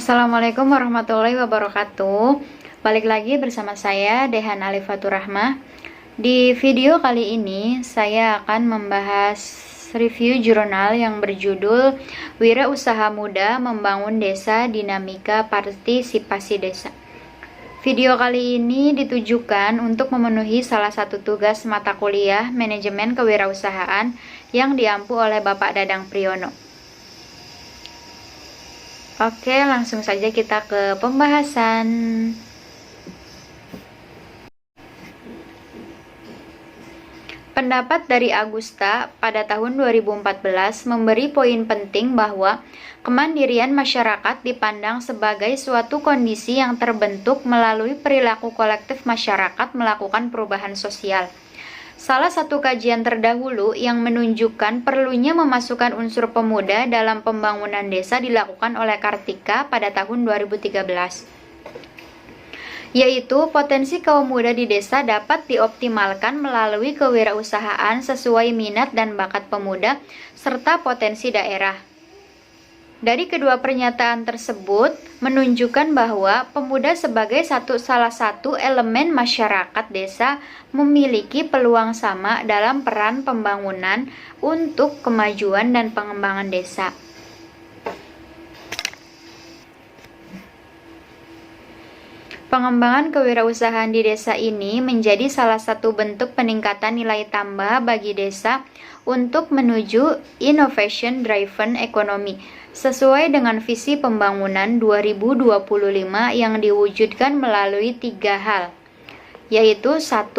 Assalamualaikum warahmatullahi wabarakatuh. Balik lagi bersama saya Dehan Alifatur Rahmah. Di video kali ini saya akan membahas review jurnal yang berjudul Wira Usaha Muda Membangun Desa Dinamika Partisipasi Desa. Video kali ini ditujukan untuk memenuhi salah satu tugas mata kuliah Manajemen Kewirausahaan yang diampu oleh Bapak Dadang Priyono. Oke, langsung saja kita ke pembahasan. Pendapat dari Agusta pada tahun 2014 memberi poin penting bahwa kemandirian masyarakat dipandang sebagai suatu kondisi yang terbentuk melalui perilaku kolektif masyarakat melakukan perubahan sosial. Salah satu kajian terdahulu yang menunjukkan perlunya memasukkan unsur pemuda dalam pembangunan desa dilakukan oleh Kartika pada tahun 2013. Yaitu potensi kaum muda di desa dapat dioptimalkan melalui kewirausahaan sesuai minat dan bakat pemuda serta potensi daerah. Dari kedua pernyataan tersebut menunjukkan bahwa pemuda sebagai salah satu elemen masyarakat desa memiliki peluang sama dalam peran pembangunan untuk kemajuan dan pengembangan desa. Pengembangan kewirausahaan di desa ini menjadi salah satu bentuk peningkatan nilai tambah bagi desa untuk menuju innovation driven economy sesuai dengan visi pembangunan 2025 yang diwujudkan melalui 3 hal, yaitu 1.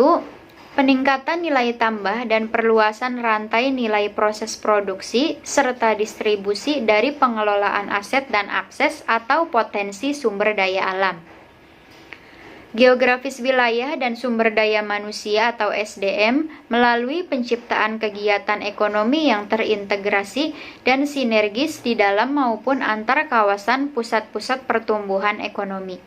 Peningkatan nilai tambah dan perluasan rantai nilai proses produksi serta distribusi dari pengelolaan aset dan akses atau potensi sumber daya alam. Geografis wilayah dan sumber daya manusia atau SDM melalui penciptaan kegiatan ekonomi yang terintegrasi dan sinergis di dalam maupun antar kawasan pusat-pusat pertumbuhan ekonomi.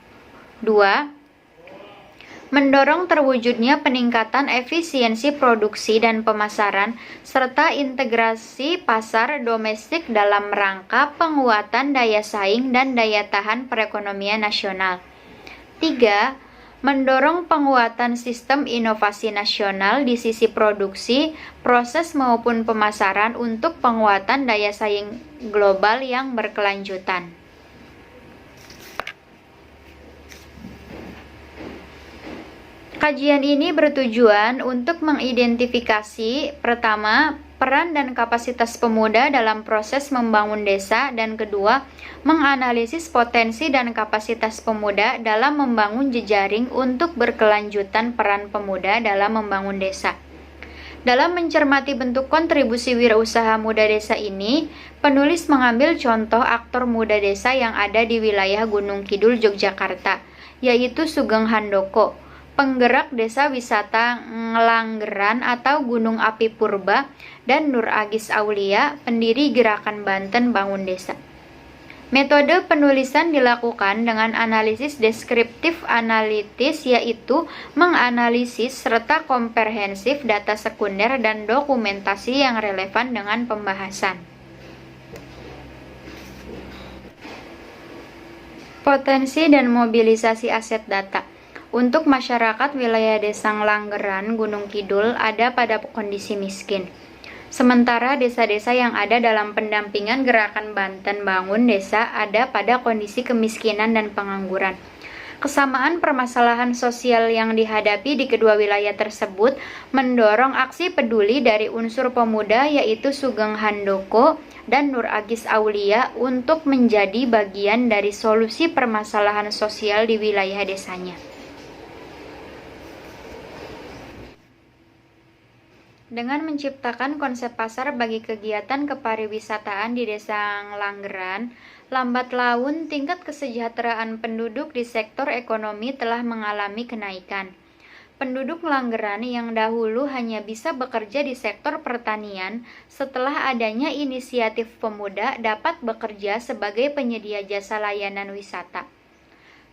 2. Mendorong terwujudnya peningkatan efisiensi produksi dan pemasaran serta integrasi pasar domestik dalam rangka penguatan daya saing dan daya tahan perekonomian nasional. 3. Mendorong penguatan sistem inovasi nasional di sisi produksi, proses maupun pemasaran untuk penguatan daya saing global yang berkelanjutan. Kajian ini bertujuan untuk mengidentifikasi pertama, peran dan kapasitas pemuda dalam proses membangun desa, dan kedua, menganalisis potensi dan kapasitas pemuda dalam membangun jejaring untuk berkelanjutan peran pemuda dalam membangun desa. Dalam mencermati bentuk kontribusi wirausaha muda desa ini, penulis mengambil contoh aktor muda desa yang ada di wilayah Gunung Kidul, Yogyakarta, yaitu Sugeng Handoko, penggerak desa wisata Ngelanggeran atau Gunung Api Purba, dan Nur Agis Aulia, pendiri Gerakan Banten Bangun Desa. Metode penulisan dilakukan dengan analisis deskriptif analitis, yaitu menganalisis serta komprehensif data sekunder dan dokumentasi yang relevan dengan pembahasan. Potensi dan mobilisasi aset data. Untuk masyarakat wilayah Desa Ngelanggeran, Gunung Kidul ada pada kondisi miskin. Sementara desa-desa yang ada dalam pendampingan Gerakan Banten Bangun Desa ada pada kondisi kemiskinan dan pengangguran. Kesamaan permasalahan sosial yang dihadapi di kedua wilayah tersebut mendorong aksi peduli dari unsur pemuda yaitu Sugeng Handoko dan Nur Agis Aulia untuk menjadi bagian dari solusi permasalahan sosial di wilayah desanya. Dengan menciptakan konsep pasar bagi kegiatan kepariwisataan di Desa Ngelanggeran, lambat laun tingkat kesejahteraan penduduk di sektor ekonomi telah mengalami kenaikan. Penduduk Ngelanggeran yang dahulu hanya bisa bekerja di sektor pertanian, setelah adanya inisiatif pemuda dapat bekerja sebagai penyedia jasa layanan wisata.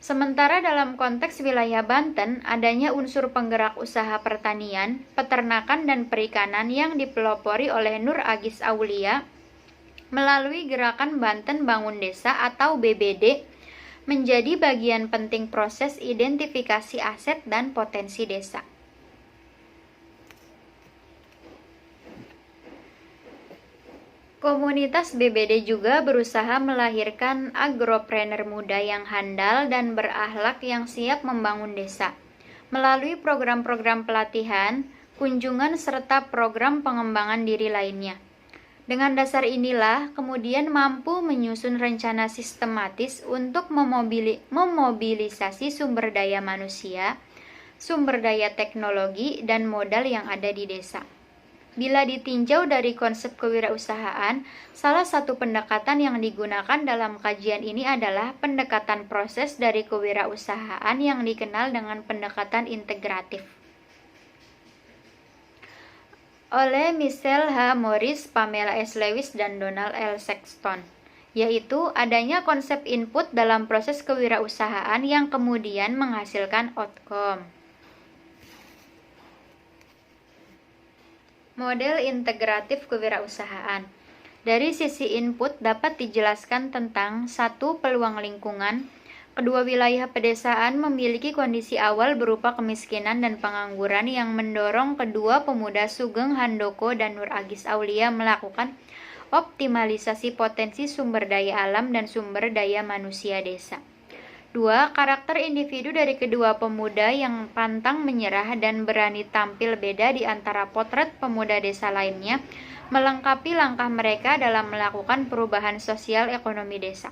Sementara dalam konteks wilayah Banten, adanya unsur penggerak usaha pertanian, peternakan, dan perikanan yang dipelopori oleh Nur Agis Aulia melalui Gerakan Banten Bangun Desa atau BBD menjadi bagian penting proses identifikasi aset dan potensi desa. Komunitas BBD juga berusaha melahirkan agropreneur muda yang handal dan berakhlak yang siap membangun desa. Melalui program-program pelatihan, kunjungan, serta program pengembangan diri lainnya. Dengan dasar inilah, kemudian mampu menyusun rencana sistematis untuk memobilisasi sumber daya manusia, sumber daya teknologi, dan modal yang ada di desa. Bila ditinjau dari konsep kewirausahaan, salah satu pendekatan yang digunakan dalam kajian ini adalah pendekatan proses dari kewirausahaan yang dikenal dengan pendekatan integratif. Oleh Michelle H. Morris, Pamela S. Lewis, dan Donald L. Sexton, yaitu adanya konsep input dalam proses kewirausahaan yang kemudian menghasilkan outcome. Model integratif kewirausahaan. Dari sisi input dapat dijelaskan tentang 1. Peluang lingkungan. Kedua wilayah pedesaan memiliki kondisi awal berupa kemiskinan dan pengangguran yang mendorong kedua pemuda Sugeng Handoko dan Nur Agis Aulia melakukan optimalisasi potensi sumber daya alam dan sumber daya manusia desa. 2. Karakter individu dari kedua pemuda yang pantang menyerah dan berani tampil beda di antara potret pemuda desa lainnya, melengkapi langkah mereka dalam melakukan perubahan sosial ekonomi desa.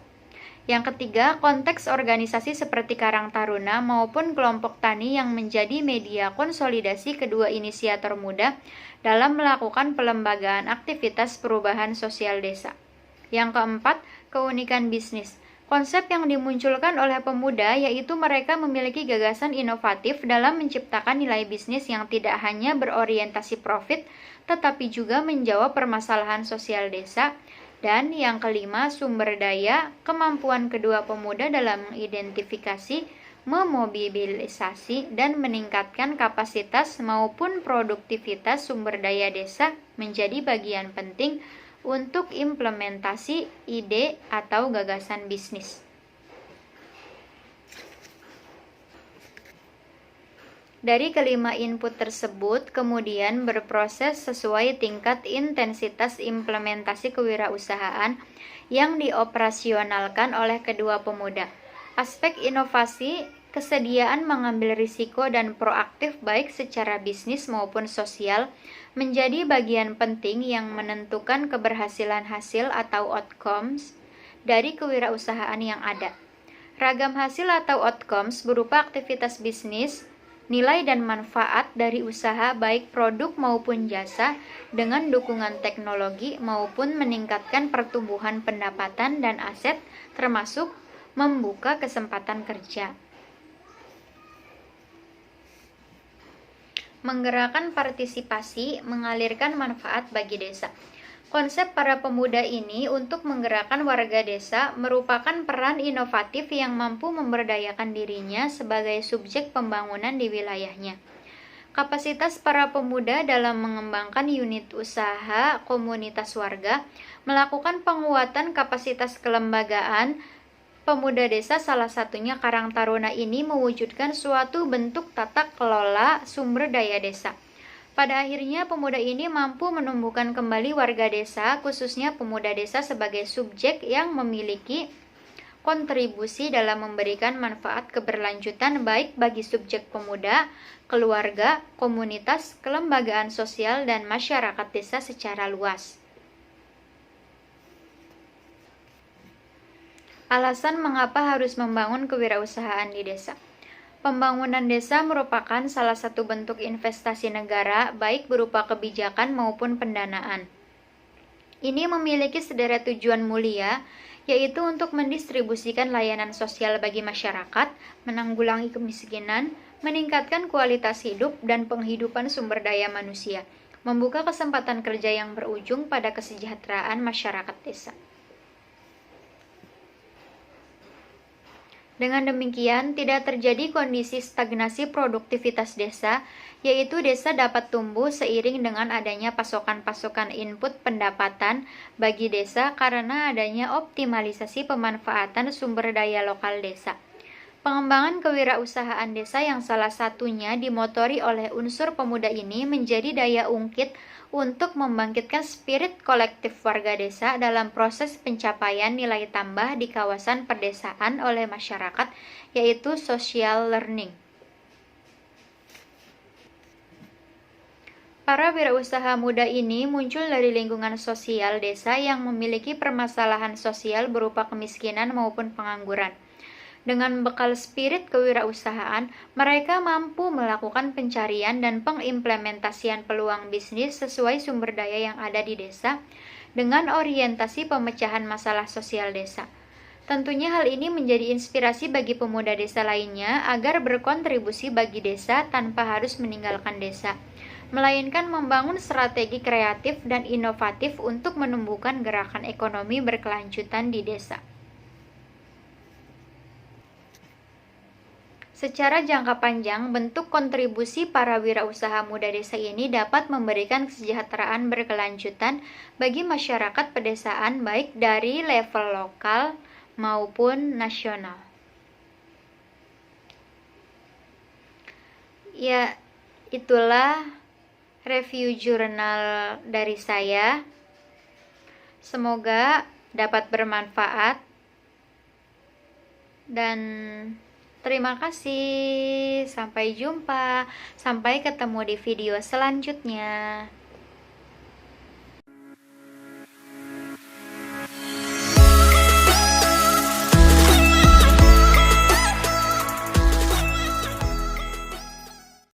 Yang ketiga, konteks organisasi seperti Karang Taruna maupun kelompok tani yang menjadi media konsolidasi kedua inisiator muda dalam melakukan pelembagaan aktivitas perubahan sosial desa. Yang keempat, keunikan bisnis. Konsep yang dimunculkan oleh pemuda yaitu mereka memiliki gagasan inovatif dalam menciptakan nilai bisnis yang tidak hanya berorientasi profit, tetapi juga menjawab permasalahan sosial desa. Dan yang kelima, sumber daya, kemampuan kedua pemuda dalam mengidentifikasi, memobilisasi, dan meningkatkan kapasitas maupun produktivitas sumber daya desa menjadi bagian penting untuk implementasi ide atau gagasan bisnis. Dari kelima input tersebut kemudian berproses sesuai tingkat intensitas implementasi kewirausahaan yang dioperasionalkan oleh kedua pemuda. Aspek inovasi, kesediaan mengambil risiko dan proaktif baik secara bisnis maupun sosial menjadi bagian penting yang menentukan keberhasilan hasil atau outcomes dari kewirausahaan yang ada. Ragam hasil atau outcomes berupa aktivitas bisnis, nilai dan manfaat dari usaha baik produk maupun jasa dengan dukungan teknologi maupun meningkatkan pertumbuhan pendapatan dan aset termasuk membuka kesempatan kerja. Menggerakkan partisipasi, mengalirkan manfaat bagi desa. Konsep para pemuda ini untuk menggerakkan warga desa merupakan peran inovatif yang mampu memberdayakan dirinya sebagai subjek pembangunan di wilayahnya. Kapasitas para pemuda dalam mengembangkan unit usaha komunitas warga, melakukan penguatan kapasitas kelembagaan pemuda desa, salah satunya Karang Taruna ini mewujudkan suatu bentuk tata kelola sumber daya desa. Pada akhirnya pemuda ini mampu menumbuhkan kembali warga desa, khususnya pemuda desa sebagai subjek yang memiliki kontribusi dalam memberikan manfaat keberlanjutan baik bagi subjek pemuda, keluarga, komunitas, kelembagaan sosial, dan masyarakat desa secara luas. Alasan mengapa harus membangun kewirausahaan di desa. Pembangunan desa merupakan salah satu bentuk investasi negara, baik berupa kebijakan maupun pendanaan. Ini memiliki sederet tujuan mulia, yaitu untuk mendistribusikan layanan sosial bagi masyarakat, menanggulangi kemiskinan, meningkatkan kualitas hidup dan penghidupan sumber daya manusia, membuka kesempatan kerja yang berujung pada kesejahteraan masyarakat desa. Dengan demikian, tidak terjadi kondisi stagnasi produktivitas desa, yaitu desa dapat tumbuh seiring dengan adanya pasokan-pasokan input pendapatan bagi desa karena adanya optimalisasi pemanfaatan sumber daya lokal desa. Pengembangan kewirausahaan desa yang salah satunya dimotori oleh unsur pemuda ini menjadi daya ungkit untuk membangkitkan spirit kolektif warga desa dalam proses pencapaian nilai tambah di kawasan perdesaan oleh masyarakat, yaitu social learning. Para wirausaha muda ini muncul dari lingkungan sosial desa yang memiliki permasalahan sosial berupa kemiskinan maupun pengangguran. Dengan bekal spirit kewirausahaan, mereka mampu melakukan pencarian dan pengimplementasian peluang bisnis sesuai sumber daya yang ada di desa dengan orientasi pemecahan masalah sosial desa. Tentunya hal ini menjadi inspirasi bagi pemuda desa lainnya agar berkontribusi bagi desa tanpa harus meninggalkan desa, melainkan membangun strategi kreatif dan inovatif untuk menumbuhkan gerakan ekonomi berkelanjutan di desa. Secara jangka panjang, bentuk kontribusi para wirausaha muda desa ini dapat memberikan kesejahteraan berkelanjutan bagi masyarakat pedesaan baik dari level lokal maupun nasional. Ya, itulah review jurnal dari saya. Semoga dapat bermanfaat dan terima kasih, sampai jumpa, sampai ketemu di video selanjutnya.